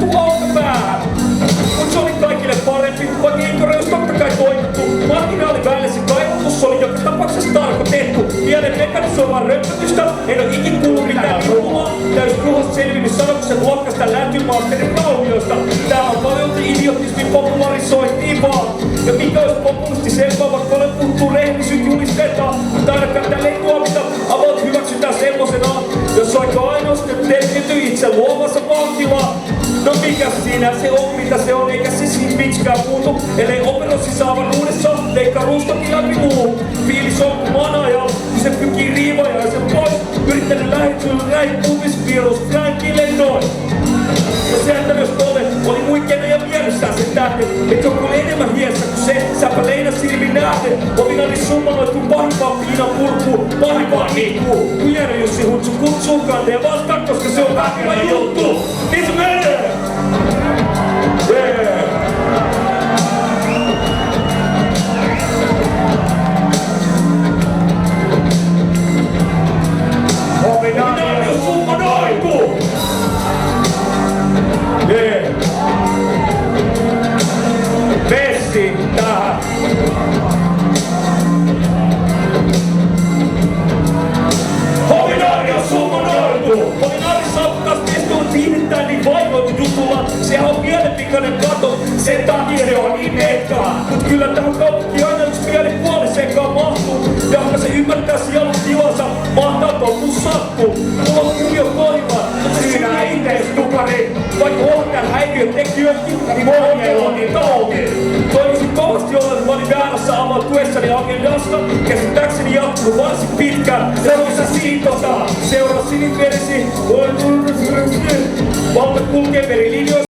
laitettu olkapäähän. Mut se oli kaikille parempi, vaikka Inkoreus totta kai toimittu. Marginaaliväelle se kaivotus oli joka tapauksessa tarkoitettu. Pienen mekanisoimaan römpötystä, en oo ikin kuullut mitään viukumaa. Täys ruhosta selvinnyt sanoksen luokkasta läntymaasterin raunioista. Tää on paljolti idiotismin popularisointiin vaan. Ja mikä ois populisti selvää, vaikka olen puhuttu rehellisyys julistetaan. Mutta ainakaan tälle ei tuomita, avot hyväksytään semmosenaan. Jos aika ainoasti terkity itse luomassa vankilaa. No mikä siinä se on, mitä se on, eikä se siinä miksikään muutu. Ellei operossi avaruudessa, leikkaa ruustakin läpi muu. Fiilis on kun manajalla, kun se pykii riivajaisen pois. Yrittänyt lähettyä näin kuvispielos Frankille noin. Ja se, että myös tolle oli muikkeena ja mielessään sen tähden. Et joku oli enemmän hiessä kuin se, säpä leinä silmin nähden. Ovinani summanoitu pahimpaan piinan purkuun, pahimpaan niikkuun. Kujärä Jussi Hutsu kutsuu kanteen vastaan, koska se on vähemmän juttu. Niin se menee! Yeah! Ovinani summanoitu! Yeah! Vessi tähän! Hominaari on summonoitu! Hominaari saapuu testuun viihdyttää niin vaivoitu jutulla. Sehän on mielenpikainen kato, sen takia se on niin etkaa. Mut kyllä tähän kaupunkiin aina yks mielipuolisenkaan mahtuu. Jahka se ymmärtää sielun tilansa, mahtaa tolkuus sattuu. Mulla on kuvio koimaan, mutta siinä ei tees tukari. Vaikka ohjaan häiriötekijöikin, niin ohjeilla on niin taukin. Toivoisin kovasti olla, mä olin väärässä avautuessani agendasta. Käsittääkseni jatkunut varsin pitkään. Seuraavassa siitota, seuraa siniverisi. Valta kulkee verilinjoissa.